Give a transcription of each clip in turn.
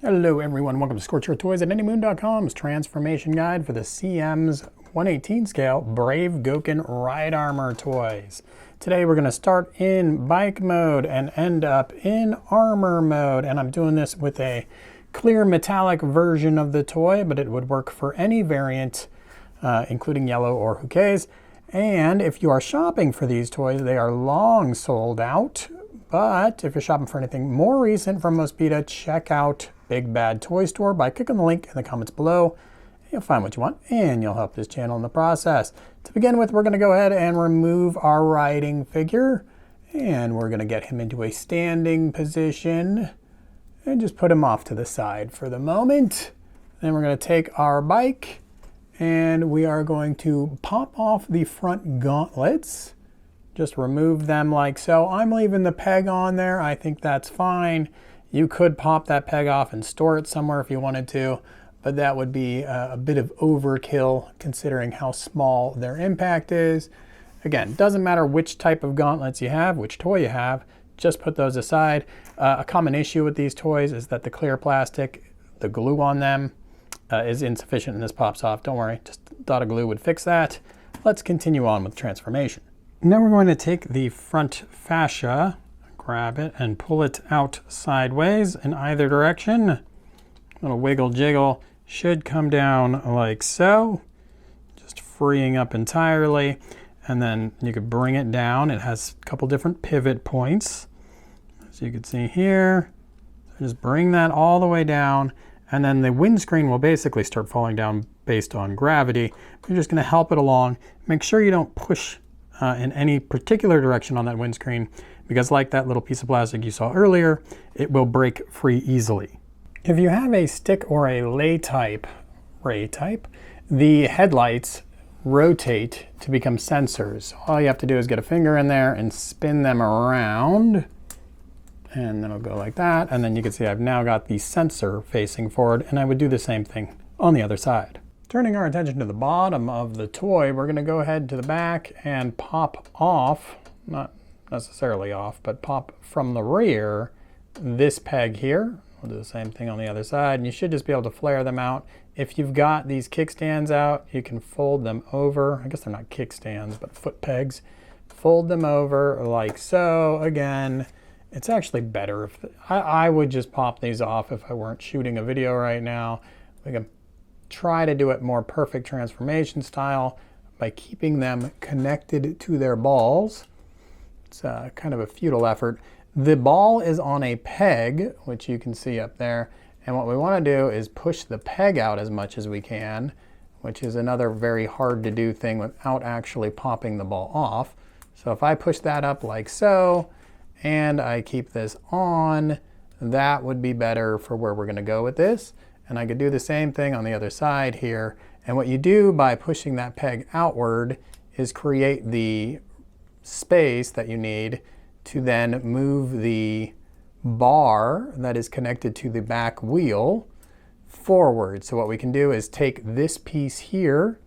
Hello everyone, welcome to Scorcher Toys at AnyMoon.com's transformation guide for the CM's 1/18 scale Brave Gokin Ride Armor toys. Today we're going to start in bike mode and end up in armor mode, and I'm doing this with a clear metallic version of the toy, but it would work for any variant, including yellow or Houquets. And if you are shopping for these toys, they are long sold out. But if you're shopping for anything more recent from Mospeada, check out Big Bad Toy Store by clicking the link in the comments below. You'll find what you want and you'll help this channel in the process. To begin with, we're going to go ahead and remove our riding figure, and we're going to get him into a standing position and just put him off to the side for the moment. Then we're going to take our bike and we are going to pop off the front gauntlets. Just remove them like so. I'm leaving the peg on there. I think that's fine. You could pop that peg off and store it somewhere if you wanted to, but that would be a bit of overkill considering how small their impact is. Again, doesn't matter which type of gauntlets you have, which toy you have, just put those aside. A common issue with these toys is that the clear plastic, the glue on them is insufficient and this pops off. Don't worry, just a dot of glue would fix that. Let's continue on with transformation. Now we're going to take the front fascia, grab it and pull it out sideways in either direction. A little wiggle jiggle should come down like so, just freeing up entirely. And then you could bring it down. It has a couple different pivot points, as you can see here. So just bring that all the way down, and then the windscreen will basically start falling down based on gravity. You're just going to help it along. Make sure you don't push in any particular direction on that windscreen, because like that little piece of plastic you saw earlier, it will break free easily. If you have a stick or a ray type, the headlights rotate to become sensors. All you have to do is get a finger in there and spin them around, and then it'll go like that. And then you can see I've now got the sensor facing forward, and I would do the same thing on the other side. Turning our attention to the bottom of the toy, we're going to go ahead to the back and pop off, not necessarily off, but pop from the rear this peg here. We'll do the same thing on the other side, and you should just be able to flare them out. If you've got these kickstands out, you can fold them over. I guess they're not kickstands, but foot pegs. Fold them over like so. Again, it's actually better if I would just pop these off if I weren't shooting a video right now. We can try to do it more perfect transformation style by keeping them connected to their balls. It's kind of a futile effort. The ball is on a peg, which you can see up there, and what we want to do is push the peg out as much as we can, which is another very hard to do thing without actually popping the ball off. So if I push that up like so, and I keep this on, that would be better for where we're going to go with this. And I could do the same thing on the other side here. And what you do by pushing that peg outward is create the space that you need to then move the bar that is connected to the back wheel forward. So what we can do is take this piece here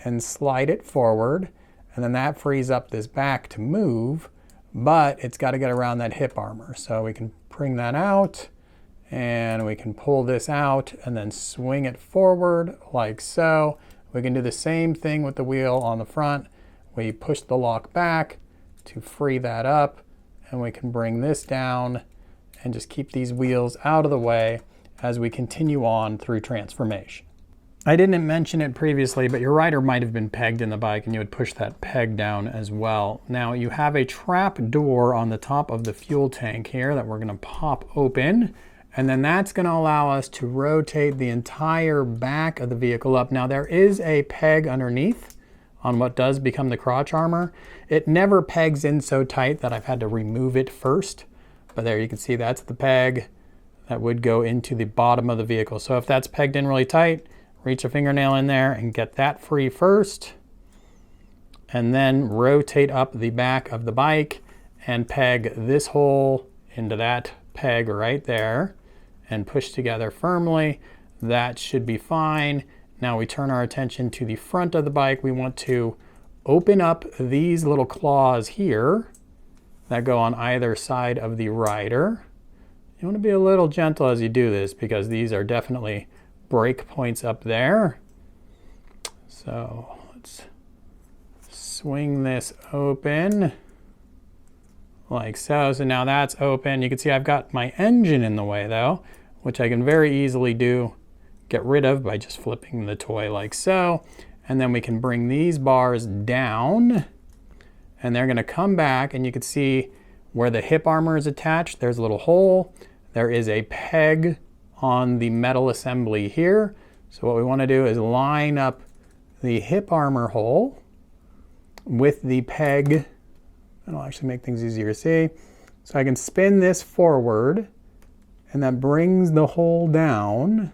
and slide it forward, and then that frees up this back to move, but it's got to get around that hip armor. So we can bring that out, and we can pull this out and then swing it forward like so. We can do the same thing with the wheel on the front. We push the lock back to free that up, and we can bring this down and just keep these wheels out of the way as we continue on through transformation. I didn't mention it previously, but your rider might have been pegged in the bike, and you would push that peg down as well. Now you have a trap door on the top of the fuel tank here that we're going to pop open. And then that's going to allow us to rotate the entire back of the vehicle up. Now there is a peg underneath on what does become the crotch armor. It never pegs in so tight that I've had to remove it first. But there you can see that's the peg that would go into the bottom of the vehicle. So if that's pegged in really tight, reach a fingernail in there and get that free first. And then rotate up the back of the bike and peg this hole into that peg right there, and push together firmly. That should be fine. Now we turn our attention to the front of the bike. We want to open up these little claws here that go on either side of the rider. You want to be a little gentle as you do this because these are definitely break points up there. So let's swing this open like so. So now that's open. You can see I've got my engine in the way though, which I can very easily get rid of by just flipping the toy like so. And then we can bring these bars down and they're gonna come back, and you can see where the hip armor is attached, there's a little hole. There is a peg on the metal assembly here. So what we wanna do is line up the hip armor hole with the peg. That'll actually make things easier to see. So I can spin this forward, and that brings the hole down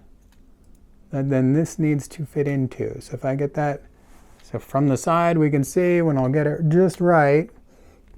that then this needs to fit into. So if I get that, so from the side we can see when I'll get it just right,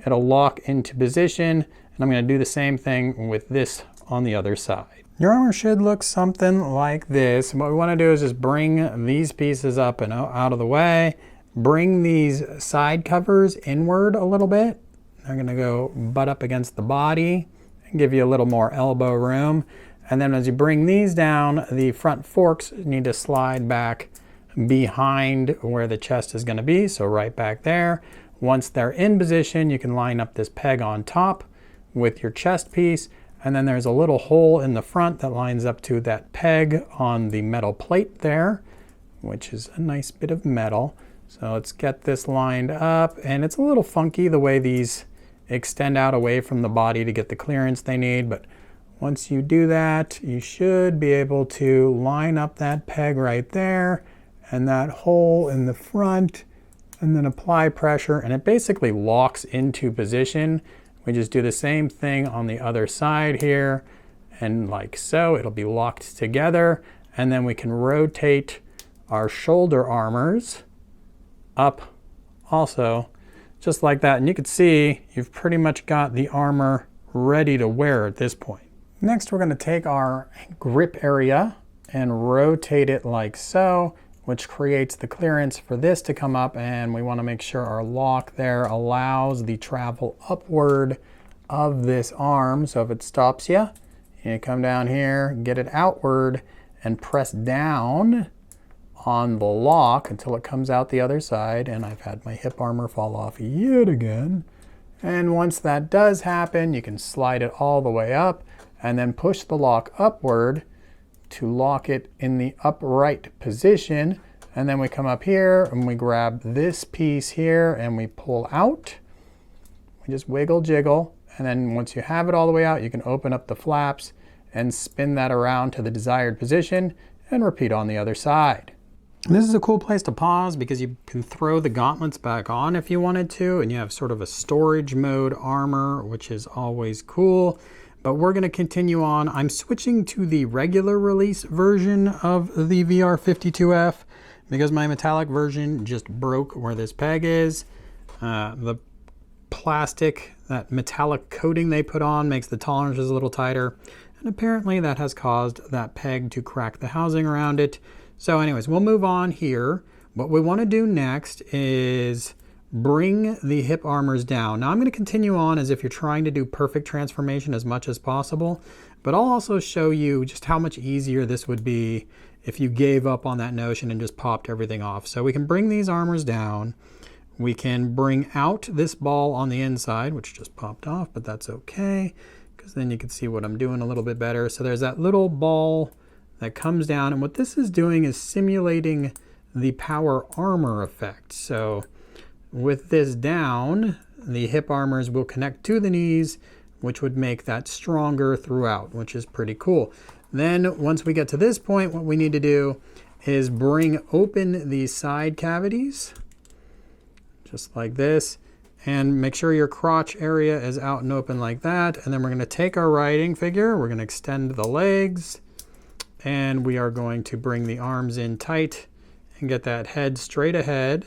it'll lock into position, and I'm gonna do the same thing with this on the other side. Your armor should look something like this. And what we wanna do is just bring these pieces up and out of the way, bring these side covers inward a little bit. They're gonna go butt up against the body and give you a little more elbow room. And then as you bring these down, the front forks need to slide back behind where the chest is gonna be, so right back there. Once they're in position, you can line up this peg on top with your chest piece, and then there's a little hole in the front that lines up to that peg on the metal plate there, which is a nice bit of metal. So let's get this lined up, and it's a little funky the way these extend out away from the body to get the clearance they need, but once you do that, you should be able to line up that peg right there and that hole in the front, and then apply pressure, and it basically locks into position. We just do the same thing on the other side here, and like so, it'll be locked together, and then we can rotate our shoulder armors up also, just like that. And you can see you've pretty much got the armor ready to wear at this point. Next, we're going to take our grip area and rotate it like so, which creates the clearance for this to come up, and we want to make sure our lock there allows the travel upward of this arm. So if it stops you, you come down here, get it outward, and press down on the lock until it comes out the other side. And I've had my hip armor fall off yet again. And once that does happen, you can slide it all the way up and then push the lock upward to lock it in the upright position. And then we come up here and we grab this piece here and we pull out. We just wiggle, jiggle. And then once you have it all the way out, you can open up the flaps and spin that around to the desired position and repeat on the other side. This is a cool place to pause because you can throw the gauntlets back on if you wanted to, and you have sort of a storage mode armor, which is always cool. But we're going to continue on. I'm switching to the regular release version of the VR52F because my metallic version just broke where this peg is. The plastic, that metallic coating they put on makes the tolerances a little tighter, and apparently that has caused that peg to crack the housing around it. So anyways, we'll move on here. What we want to do next is bring the hip armors down. Now I'm going to continue on as if you're trying to do perfect transformation as much as possible, but I'll also show you just how much easier this would be if you gave up on that notion and just popped everything off. So we can bring these armors down. We can bring out this ball on the inside, which just popped off, but that's okay, because then you can see what I'm doing a little bit better. So there's that little ball that comes down, and what this is doing is simulating the power armor effect. So with this down, the hip armors will connect to the knees, which would make that stronger throughout, which is pretty cool. Then once we get to this point, what we need to do is bring open these side cavities, just like this, and make sure your crotch area is out and open like that. And then we're going to take our riding figure, we're going to extend the legs, and we are going to bring the arms in tight and get that head straight ahead.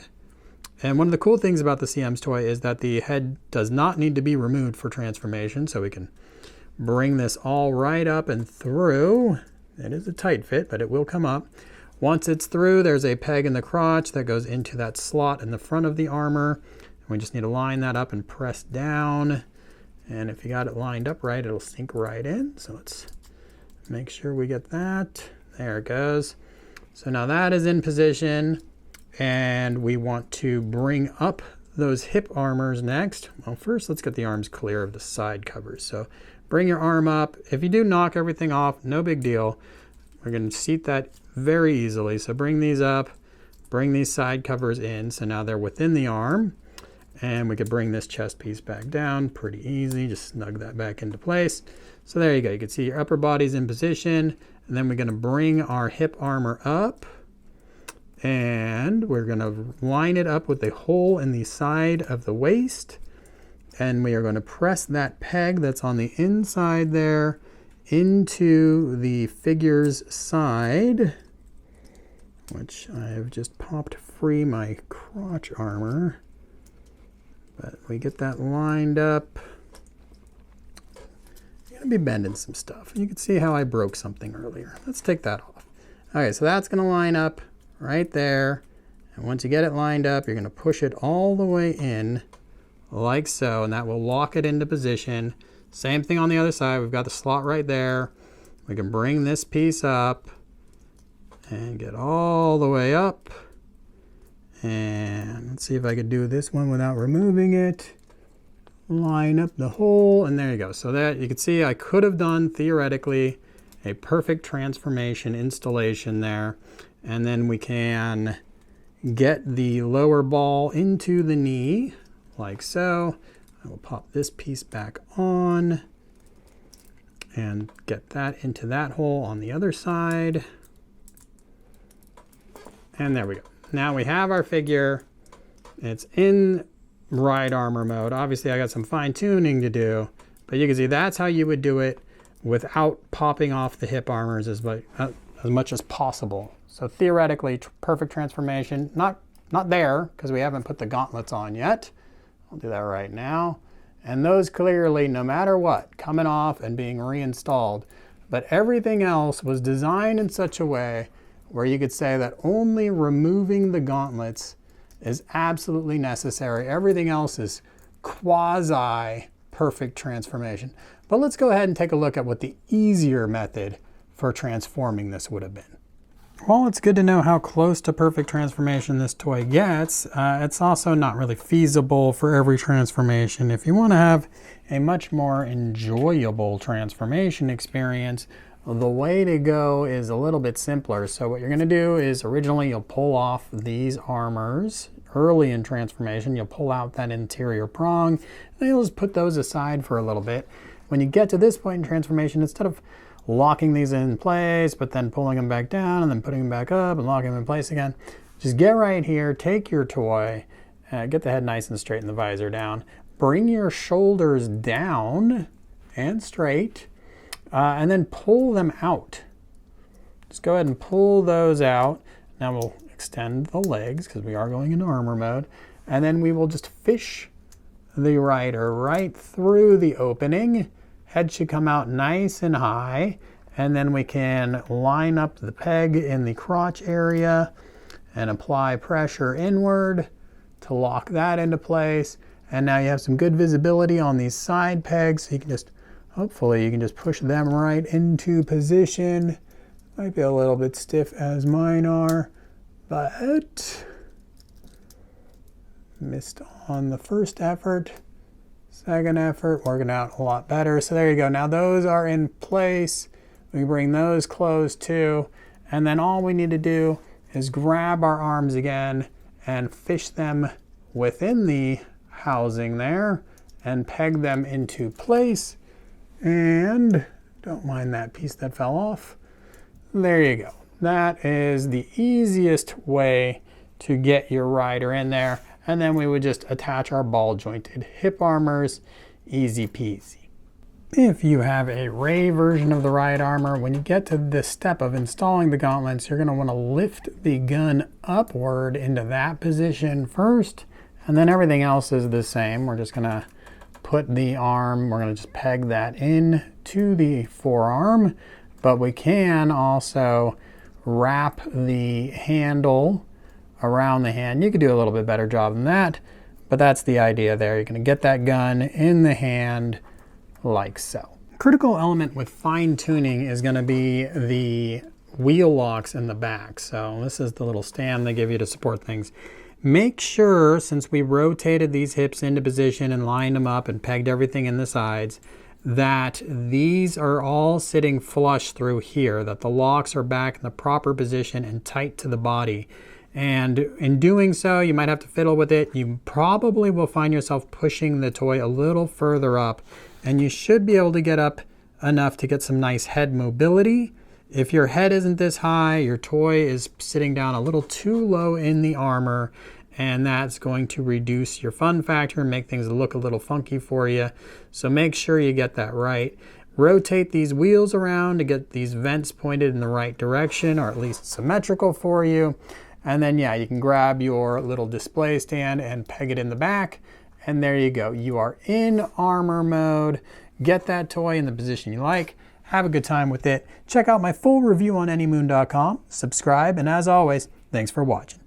And one of the cool things about the CM's toy is that the head does not need to be removed for transformation, so we can bring this all right up and through. It is a tight fit, but it will come up. Once it's through, there's a peg in the crotch that goes into that slot in the front of the armor. And we just need to line that up and press down. And if you got it lined up right, it'll sink right in. So let's make sure we get that. There it goes. So now that is in position, and we want to bring up those hip armors next. Well, first let's get the arms clear of the side covers. So bring your arm up. If you do knock everything off, no big deal. We're going to seat that very easily. So bring these up, bring these side covers in. So now they're within the arm, and we could bring this chest piece back down pretty easy. Just snug that back into place. So there you go. You can see your upper body's in position, and then we're going to bring our hip armor up, and we're going to line it up with the hole in the side of the waist, and we are going to press that peg that's on the inside there into the figure's side, which I have just popped free my crotch armor, but we get that lined up. I'm going to be bending some stuff. You can see how I broke something earlier. Let's take that off. Okay, so that's going to line up right there, and once you get it lined up, you're going to push it all the way in like so, and that will lock it into position. Same thing on the other side. We've got the slot right there. We can bring this piece up and get all the way up, and let's see if I could do this one without removing it. Line up the hole, and there you go. So that you can see I could have done theoretically a perfect transformation installation there, and then we can get the lower ball into the knee like so. I will pop this piece back on and get that into that hole on the other side, and there we go. Now we have our figure. It's in ride armor mode. Obviously I got some fine tuning to do, but you can see that's how you would do it without popping off the hip armors as much as possible. So theoretically, perfect transformation. Not there, because we haven't put the gauntlets on yet. I'll do that right now. And those clearly, no matter what, coming off and being reinstalled. But everything else was designed in such a way where you could say that only removing the gauntlets is absolutely necessary. Everything else is quasi perfect transformation. But let's go ahead and take a look at what the easier method for transforming this would have been. While it's good to know how close to perfect transformation this toy gets, it's also not really feasible for every transformation. If you want to have a much more enjoyable transformation experience, the way to go is a little bit simpler. So what you're going to do is originally you'll pull off these armors early in transformation. You'll pull out that interior prong, and you'll just put those aside for a little bit. When you get to this point in transformation, instead of locking these in place, but then pulling them back down and then putting them back up and locking them in place again, just get right here, take your toy, get the head nice and straight and the visor down, bring your shoulders down and straight, and then pull them out. Just go ahead and pull those out. Now we'll extend the legs because we are going into armor mode, and then we will just fish the rider right through the opening. Head should come out nice and high, and then we can line up the peg in the crotch area and apply pressure inward to lock that into place. And now you have some good visibility on these side pegs, so you can just, hopefully you can just push them right into position. Might be a little bit stiff as mine are, but missed on the first effort. Second effort, working out a lot better. So there you go. Now those are in place. We bring those closed too. And then all we need to do is grab our arms again and fish them within the housing there and peg them into place. And don't mind that piece that fell off. There you go. That is the easiest way to get your rider in there. And then we would just attach our ball jointed hip armors, easy peasy. If you have a Ray version of the ride armor, when you get to this step of installing the gauntlets, you're going to want to lift the gun upward into that position first, and then everything else is the same. We're just going to put the arm, we're going to just peg that in to the forearm, but we can also wrap the handle around the hand. You could do a little bit better job than that, but that's the idea there. You're going to get that gun in the hand, like so. Critical element with fine tuning is going to be the wheel locks in the back. So this is the little stand they give you to support things. Make sure, since we rotated these hips into position and lined them up and pegged everything in the sides, that these are all sitting flush through here, that the locks are back in the proper position and tight to the body. And in doing so, you might have to fiddle with it. You probably will find yourself pushing the toy a little further up, and you should be able to get up enough to get some nice head mobility. If your head isn't this high, your toy is sitting down a little too low in the armor, and that's going to reduce your fun factor and make things look a little funky for you. So make sure you get that right. Rotate these wheels around to get these vents pointed in the right direction, or at least symmetrical for you. And then yeah, you can grab your little display stand and peg it in the back, and there you go. You are in armor mode. Get that toy in the position you like. Have a good time with it. Check out my full review on anymoon.com. Subscribe, and as always, thanks for watching.